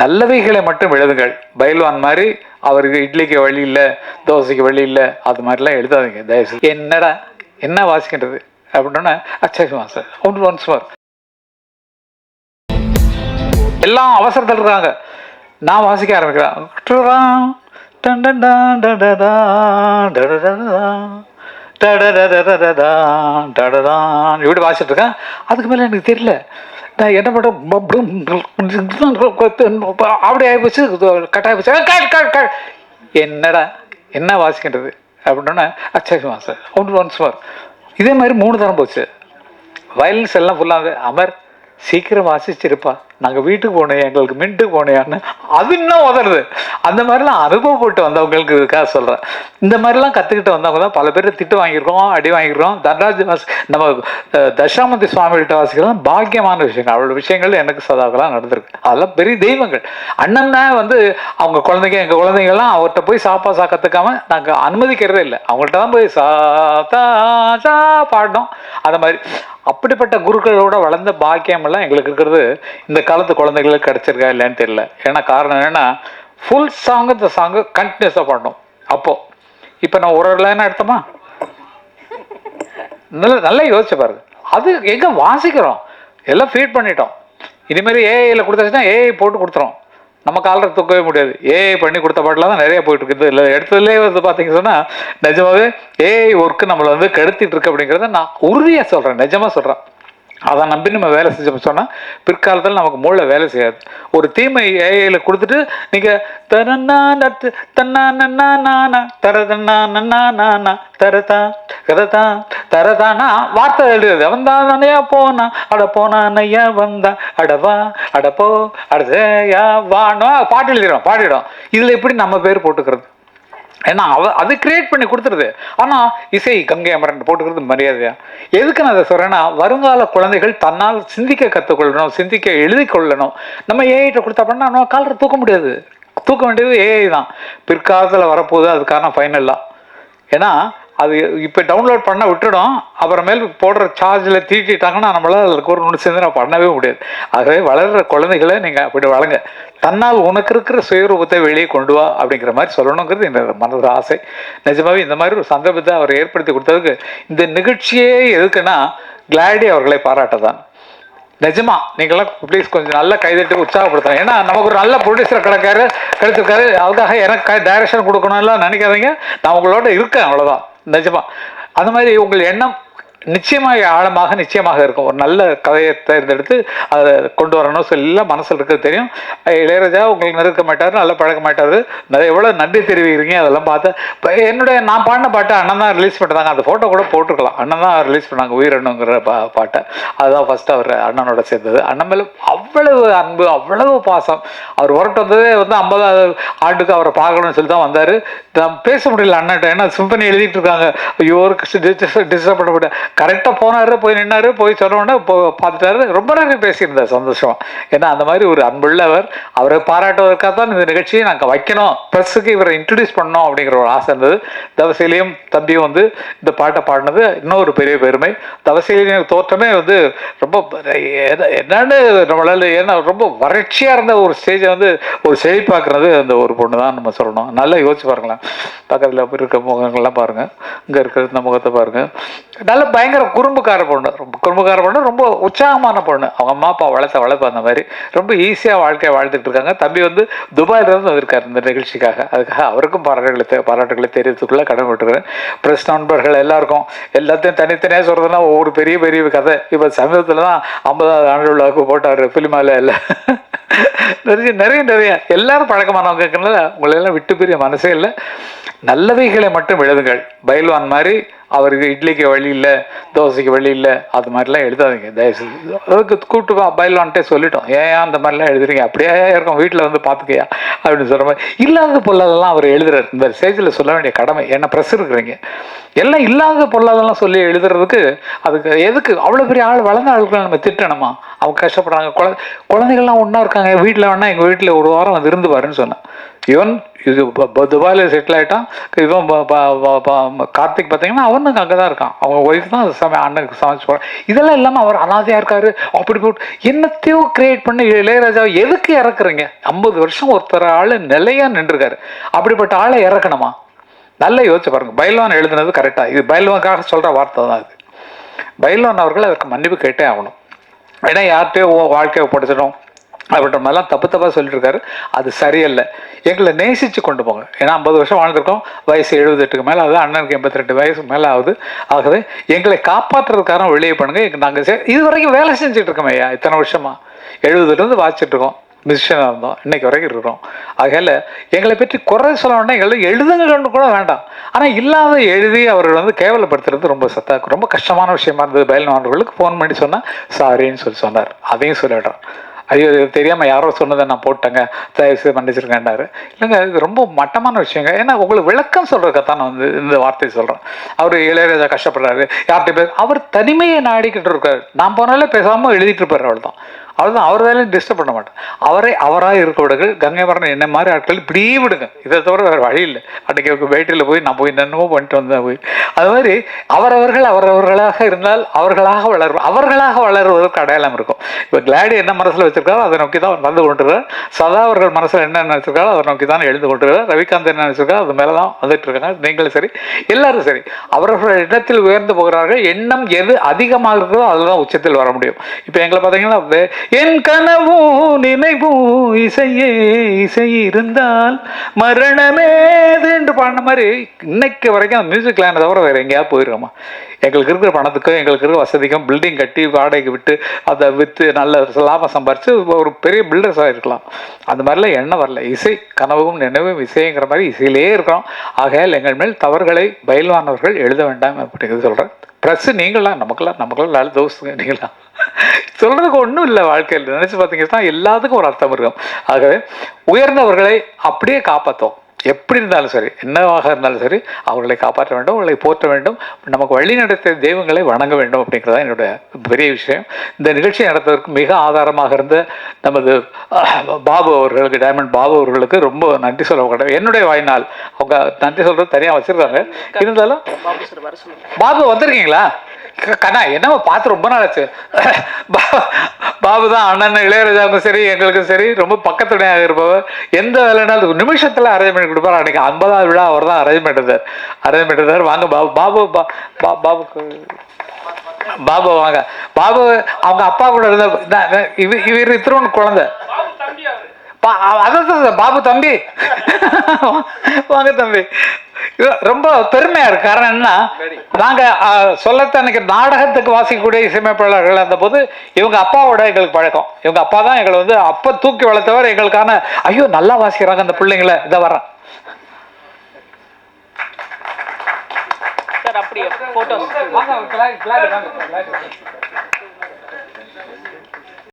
நல்லவைகளை மட்டும் எழுதுங்கள். பைல்வான் மாதிரி அவருக்கு இட்லிக்கு வழி இல்லை, தோசைக்கு வழி இல்லை, அது மாதிரிலாம் எழுதாதீங்க தயவுசெய்து. என்னடா என்ன வாசிக்கின்றது அப்படின்னா அச்சா சார் ஒன்ஸ் ஃபார் எல்லாம் அவசரத்தில் இருக்காங்க. நான் வாசிக்க ஆரம்பிக்கிறேன். இப்படி வாசிட்டு இருக்கேன். அதுக்கு மேலே எனக்கு தெரியல நான் என்ன பண்ணுறேன். அப்படி ஆகிப்போச்சு, கட்டாயிப்போச்சு. என்னடா என்ன வாசிக்கின்றது அப்படின்னா அச்சா சார் ஒன்ஸ் ஃபார். இதே மாதிரி 3 தரம் போச்சு. வயலன்ஸ் எல்லாம் ஃபுல்லாக அமர் சீக்கிரம் வாசிச்சிருப்பா, நாங்கள் வீட்டுக்கு போனோம், எங்களுக்கு மின்ட்டுக்கு போனையான்னு அது இன்னும் உதறது. அந்த மாதிரிலாம் அனுபவப்பட்டு வந்தவங்களுக்கு இதுக்காக சொல்கிறேன். இந்த மாதிரிலாம் கற்றுக்கிட்டு வந்தவங்க தான் பல பேர் திட்டு வாங்கியிருக்கோம், அடி வாங்கியிருக்கோம். தன்ராஜ் நம்ம தட்சிணாமூர்த்தி சுவாமிகிட்ட வாசிக்கலாம் பாக்கியமான விஷயங்கள். அவ்வளோ விஷயங்கள் எனக்கு சதாக்கெல்லாம் நடந்திருக்கு. அதெல்லாம் பெரிய தெய்வங்கள். அண்ணன் தான் அவங்க குழந்தைங்க, எங்கள் குழந்தைங்கள்லாம் அவர்கிட்ட போய் சாப்பா கற்றுக்காம நாங்கள் அனுமதிக்கிறதே இல்லை. அவங்கள்ட்ட தான் போய் சா பாடணும். அந்த மாதிரி அப்படிப்பட்ட குருக்களோட வளர்ந்த பாக்கியமெல்லாம் எங்களுக்கு இருக்கிறது இந்த காலத்து குழந்தைகளுக்கு கிடைச்சிருக்கா இல்லைன்னு தெரியல. ஏன்னா காரணம் என்னென்னா ஃபுல் சாங்கு இந்த சாங்கு கண்டினியூஸாக பாடணும். அப்போது இப்போ நான் ஒரு லைனாக எடுத்தோமா நல்லா யோசிச்சு பாருங்க. அது எங்கே வாசிக்கிறோம், எல்லாம் ஃபீட் பண்ணிட்டோம். இனிமேல் ஏஐயில் கொடுத்தாச்சுன்னா ஏஐ போட்டு கொடுத்துரும். நம்ம காலத்தில் தூக்கவே முடியாது. ஏஐ பண்ணி கொடுத்த பாட்டில் தான் நிறைய போயிட்டு இருக்குது. இல்லை எடுத்ததுலேயே பார்த்தீங்க சொன்னால் நிஜமாவே ஏஐ ஒர்க்கு நம்மளை கெடுத்திட்டு இருக்கு அப்படிங்கிறத நான் உறுதியாக சொல்கிறேன், நிஜமாக சொல்கிறேன். அதை நம்பி நம்ம வேலை செஞ்சோம் சொன்னால் பிற்காலத்தில் நமக்கு மூளை வேலை செய்யாது. ஒரு தீமை ஏஐயில் கொடுத்துட்டு நீங்கள் தரன்னா தரதானா வார்த்தை எழுதுறது. அவன் தான் தானையா போனா அட போனானையா வந்தா அடவா அடப்போ அடையா வானோ பாட்டு எழுதிடும் பாடிடும். இதில் எப்படி நம்ம பேர் போட்டுக்கிறது? ஏன்னா அது கிரியேட் பண்ணி கொடுத்துருது. ஆனால் இசை கங்கை அமரன் போட்டுக்கிறது மரியாதையா? எதுக்கு நான் அதை சொல்கிறேன்னா, வருங்கால குழந்தைகள் தன்னால் சிந்திக்க கற்றுக்கொள்ளணும், சிந்திக்க எழுதி கொள்ளணும். நம்ம ஏஐட்ட கொடுத்தா பண்ணால் நம்ம காலரை தூக்க முடியாது. தூக்க வேண்டியது ஏஐ தான். பிற்காலத்தில் வரப்போகுது அதுக்கான ஃபைனல்லாம். ஏன்னா அது இப்போ டவுன்லோட் பண்ண விட்டுடும், அப்புறமேல் போடுற சார்ஜில் தீட்டிட்டாங்கன்னா நம்மளால் அதுக்கு ஒரு சேர்ந்து நான் பண்ணவே முடியாது. ஆகவே வளர்கிற குழந்தைகளை நீங்கள் அப்படி வளங்க. தன்னால் உனக்கு இருக்கிற சுயரூபத்தை வெளியே கொண்டு வா அப்படிங்கிற மாதிரி சொல்லணுங்கிறது என்னோட மனது ஆசை. நிஜமாவே இந்த மாதிரி ஒரு சந்தர்ப்பத்தை அவர் ஏற்படுத்தி கொடுத்ததுக்கு இந்த நிகழ்ச்சியே எதுக்குன்னா கிளாடி அவர்களை பாராட்டதான். நிஜமா நீங்களாம் ப்ளீஸ் கொஞ்சம் நல்ல கைதட்டி உற்சாகப்படுத்தணும். ஏன்னா நமக்கு ஒரு நல்ல ப்ரொடியூசர் கிடைச்சிருக்காரு. அதுக்காக எனக்கு டைரக்ஷன் கொடுக்கணும்லாம் நினைக்காதீங்க. நான் உங்களோட இருக்கேன், அவ்வளோதான். நிஜமா அந்த மாதிரி உங்கள் எண்ணம் நிச்சயமாக ஆழமாக நிச்சயமாக இருக்கும். ஒரு நல்ல கதையை தேர்ந்தெடுத்து அதை கொண்டு வரணும் சொல்லி மனசில் இருக்கிறது தெரியும். இளையராஜா உங்களுக்கு நெருக்க மாட்டார், நல்லா பழக்க மாட்டார். நிறைய எவ்வளோ நன்றி தெரிவிக்கிறீங்க அதெல்லாம் பார்த்து. இப்போ நான் பாடின பாட்டை அண்ணன் தான் ரிலீஸ் பண்ணிட்டாங்க. அந்த ஃபோட்டோ கூட போட்டுருக்கலாம். அண்ணன் தான் ரிலீஸ் பண்ணாங்க உயிரணுங்கிற பாட்டை. அதுதான் ஃபஸ்ட்டு அவர் அண்ணனோட சேர்ந்தது. அண்ணன் மேலே அவ்வளவு அன்பு, அவ்வளவு பாசம். அவர் உரட்டு வந்ததே 50வது ஆண்டுக்கு அவரை பார்க்கணும்னு சொல்லி தான் வந்தார். நான் பேச முடியல அண்ணன்ட்ட. ஏன்னா சிம்பனி எழுதிட்டு இருக்காங்க. ஐயோ டிஸ்டர்ப் பண்ணப்பட்ட கரெக்டாக போனார், போய் நின்னார், போய் சொன்னோடனே பார்த்துட்டாரு. ரொம்ப நேரம் பேசியிருந்தார் சந்தோஷமா. ஏன்னா அந்த மாதிரி ஒரு அன்புள்ளவர். அவரை பாராட்டுவதற்காக தான் இந்த நிகழ்ச்சியை நாங்கள் வைக்கணும், ப்ரெஸ்ஸுக்கு இவரை இன்ட்ரடியூஸ் பண்ணோம் அப்படிங்கிற ஒரு ஆசை இருந்தது. தவசீலியும் தம்பியும் இந்த பாட்டை பாடினது இன்னொரு பெரிய பெருமை. தவசீலியின் தோற்றமே ரொம்ப என்னன்னு நம்மளால, ஏன்னா ரொம்ப வறட்சியாக இருந்த ஒரு ஸ்டேஜை ஒரு செழிப்பாக்குறது அந்த ஒரு பொண்ணு தான் நம்ம சொல்லணும். நல்லா யோசிச்சு பாருங்களேன். பக்கத்தில் இருக்க முகங்கள்லாம் பாருங்கள், இங்கே இருக்கிற இந்த முகத்தை பாருங்கள். நல்ல பயங்கர குறும்புக்கார பொண்ணு, ரொம்ப குறும்புக்கார பொண்ணு, ரொம்ப உற்சாகமான பொண்ணு. அவங்க அம்மா அப்பா வளர்ப்பு அந்த மாதிரி ரொம்ப ஈஸியாக வாழ்க்கையை வாழ்ந்துட்டு இருக்காங்க. தம்பி துபாயிலிருந்து வந்திருக்காரு இந்த நிகழ்ச்சிக்காக. அதுக்காக அவருக்கும் பாராட்டுகளை தெரிவித்துக்குள்ள கடமை விட்டுக்கிறேன். பிரஸ் நண்பர்கள் எல்லாருக்கும் எல்லாத்தையும் தனித்தனியாக சொல்கிறதுனா ஒவ்வொரு பெரிய பெரிய கதை. இப்போ சமீபத்தில் தான் 50வது ஆண்டு விழாவுக்கு போட்டார் ஃபிலிமாவில். இல்லை நிறைய எல்லாரும் பழக்கமானவங்க இருக்கிறதுனால உங்களெல்லாம் விட்டு பெரிய மனசே இல்லை. நல்லவைகளை மட்டும் எழுதுங்கள். பைல்வான் மாதிரி அவருக்கு இட்லிக்கு வழி இல்லை, தோசைக்கு வழி இல்லை, அது மாதிரிலாம் எழுதாதீங்க தயவுசெய்து. அதுக்கு கூப்பிட்டு பைல்வான்ட்டே சொல்லிட்டோம். ஏன் அந்த மாதிரிலாம் எழுதுறீங்க, அப்படியே இருக்கும் வீட்டில் பார்த்துக்கையா அப்படின்னு சொல்கிற மாதிரி. இல்லாத பொருளாதெல்லாம் அவர் எழுதுறாரு. இந்த ஸ்டேஜில் சொல்ல வேண்டிய கடமை. ஏன்னா ப்ரெஸ் இருக்கிறீங்க. எல்லாம் இல்லாத பொருளாதெல்லாம் சொல்லி எழுதுறதுக்கு அதுக்கு எதுக்கு அவ்வளோ பெரிய ஆள், வளர்ந்த ஆளுக்களை நம்ம திட்டணுமா? அவங்க கஷ்டப்படுறாங்க. குழந்தைகள்லாம் ஒன்றா இருக்காங்க. வீட்டில் வேணா எங்கள் வீட்டில் ஒரு வாரம் இருந்து பாருன்னு சொன்னேன். ஈவன் இது துபாயில் செட்டில் ஆகிட்டான். இவன் கார்த்திக் பார்த்தீங்கன்னா அவன் அண்ணனுக்கு அங்கே தான் இருக்கான், அவங்க ஒய்ஃப் தான் அண்ணனுக்கு சமைச்சு போகிறான். இதெல்லாம் இல்லாமல் அவர் அனாதையாக இருக்காரு அப்படி போட்டு என்னத்தையோ கிரியேட் பண்ணி இளையராஜாவை எதுக்கு இறக்குறீங்க? 50 வருஷம் ஒருத்தர் ஆள் நிலையாக நின்றுருக்காரு, அப்படிப்பட்ட ஆளை இறக்கணுமா? நல்லா யோசிச்சு பாருங்க. பைல்வான் எழுதுனது கரெக்டாக, இது பைல்வானுக்காக சொல்கிற வார்த்தை தான் இது. பைல்வான் அவர்கள் அதற்கு மன்னிப்பு கேட்டே ஆகணும். ஏன்னா யார்கிட்டயோ வாழ்க்கையை படுத்தணும் அப்படின்ற மாதிரிலாம் தப்பாக சொல்லிட்டு இருக்காரு. அது சரியில்லை. எங்களை நேசித்து கொண்டு போங்க. ஏன்னா 50 வருஷம் வாழ்ந்துருக்கோம், வயசு 78க்கு மேலே ஆகுது, அண்ணனுக்கு 82 வயசு மேலே ஆகுது. ஆகவே எங்களை காப்பாற்றுறதுக்கான வெளியே பண்ணுங்க. நாங்கள் இது வரைக்கும் வேலை செஞ்சுட்டு இருக்கோம் ஐயா, இத்தனை வருஷமா 70லேருந்து வாசிச்சுட்டு இருக்கோம், மியூசிஷியனாக இருந்தோம், இன்னைக்கு வரைக்கும் இருக்கிறோம். ஆகையில் எங்களை பற்றி குறை சொல்ல வேண்டாம், எங்களை எழுதுங்கன்னு கூட வேண்டாம். ஆனால் இல்லாத எழுதி அவர்கள் கேவலப்படுத்துறது ரொம்ப கஷ்டமான விஷயமா இருந்தது. பயில்வான்களுக்கு ஃபோன் பண்ணி சொன்னால் சாரின்னு சொன்னார். அதையும் சொல்லிடுறோம். ஐயோ தெரியாமல் யாரோ சொன்னதை நான் போட்டேங்க, தயவுசெய்து மன்னிச்சிருக்கேன்டாரு. இல்லைங்க, இது ரொம்ப மட்டமான விஷயங்க. ஏன்னா உங்களுக்கு விளக்கம் சொல்கிறதுக்காக நான் இந்த வார்த்தையை சொல்கிறேன். அவர் இளையராஜா கஷ்டப்படுறாரு, யார்கிட்ட அவர் தனிமையை நாடிக்கிட்டு இருக்காரு. நான் போனாலே பேசாமல் எழுதிட்டு இருப்பார், அவ்வளோதான். அவர் வேலையும் டிஸ்டர்ப் பண்ண மாட்டேன். அவராக இருக்க விடுங்க. கங்கை மரணம் என்ன மாதிரி ஆட்கள் இப்படியே விடுங்க, இதை தவிர வேறு வழி இல்லை. அன்றைக்கி பேட்டியில் போய் நான் போய் என்னென்னமோ பண்ணிட்டு வந்தேன் போய். அது மாதிரி அவரவர்களாக இருந்தால் அவர்களாக வளருவதற்கு அடையாளம் இருக்கும். இப்போ கிளாடி என்ன மனசில் வச்சிருக்காரோ அதை நோக்கி தான் வந்து கொண்டிருக்கார். சதா அவர்கள் மனசில் என்ன நினச்சிருக்காரோ அதை நோக்கி தான் எழுந்து கொண்டிருக்கார். ரவிகாந்த் என்ன நினச்சிருக்காரோ அது மேலே தான் வந்துட்டு இருக்காங்க. நீங்களும் சரி, எல்லாரும் சரி, அவர்கள் இடத்தில் உயர்ந்து போகிறார்கள். எண்ணம் எது அதிகமாக இருக்கிறதோ அதுதான் உச்சத்தில் வர முடியும். இப்போ எங்களை பார்த்தீங்கன்னா என் கனவும் நினைவும் இசையே இசை இருந்தால் மரணமேது என்று பாடின மாதிரி இன்னைக்கு வரைக்கும் அந்த மியூசிக் லைனை தவிர வேறு எங்கேயாவது போயிருக்கோமா? எங்களுக்கு இருக்கிற பணத்துக்கும் எங்களுக்கு இருக்கிற வசதிக்கும் பில்டிங் கட்டி வாடகைக்கு விட்டு அதை விற்று நல்ல லாபம் சம்பாரித்து ஒரு பெரிய பில்டர்ஸாக இருக்கலாம். அந்த மாதிரிலாம் எண்ணம் வரல. இசை கனவும் நினைவும் இசைங்கிற மாதிரி இசையிலே இருக்கிறோம். ஆகையால் எங்கள் மேல் தவறுகளை பயில்வானவர்கள் எழுத வேண்டாம் அப்படிங்கிறது சொல்கிறேன். ப்ளஸ் நீங்களாம் நமக்கெல்லாம் நல்ல தோஸ்துங்க. நீங்களாம் சொல்கிறதுக்கு ஒன்றும் இல்லை. வாழ்க்கையில் நினச்சி பார்த்தீங்கன்னா எல்லாத்துக்கும் ஒரு அர்த்தம் இருக்கும். ஆகவே உயர்ந்தவர்களை அப்படியே காப்பாற்றோம். எப்படி இருந்தாலும் சரி, என்னவாக இருந்தாலும் சரி, அவர்களை காப்பாற்ற வேண்டும், அவர்களை போற்ற வேண்டும், நமக்கு வழி நடத்திய தெய்வங்களை வணங்க வேண்டும் அப்படிங்கிறதான் என்னுடைய பெரிய விஷயம். இந்த நிகழ்ச்சியை நடத்துவதற்கு மிக ஆதாரமாக இருந்த நமது பாபு அவர்களுக்கு, டைமண்ட் பாபு அவர்களுக்கு ரொம்ப நன்றி சொல்ல கூடாது. என்னுடைய வாய்நாள் அவங்க நன்றி சொல்கிறது தனியாக வச்சுருக்காங்க. இருந்தாலும் பாபு வந்திருக்கீங்களா? கண்ணா என்னவோ பார்த்து ரொம்ப நாள் ஆச்சு. பாபு தான் அண்ணன் இளையராஜாவுக்கும் சரி எங்களுக்கும் சரி ரொம்ப பக்கத்துணையாக இருப்பவர். எந்த வேலைனாலும் நிமிஷத்தில் அரேஞ்ச் பண்ணி கொடுப்பார். அன்றைக்கி 50வது விழா அவர் தான் அரேஞ்ச் பண்ணிட்டார். வாங்க பாபுக்கு பாபு வாங்க. பாபு அவங்க அப்பா கூட இருந்த இவர் இத்திரோன்னு குழந்தை. அதான் பாபு தம்பி வாங்க தம்பி. ரொம்ப பெருமையா இருக்கு. காரணம் என்னன்னா, நாங்க சொல்லத்தன்னைக்கு நாடகத்துக்கு வாசிக்கக்கூடிய இசையமைப்பாளர்கள் அந்த போது இவங்க அப்பாவோட எங்களுக்கு பழக்கம். இவங்க அப்பா தான் எங்களை அப்ப தூக்கி வளர்த்தவர். எங்களுக்கான ஐயோ நல்லா வாசிக்கிறாங்க அந்த பிள்ளைங்களை, இதை வர்றேன் அப்படியே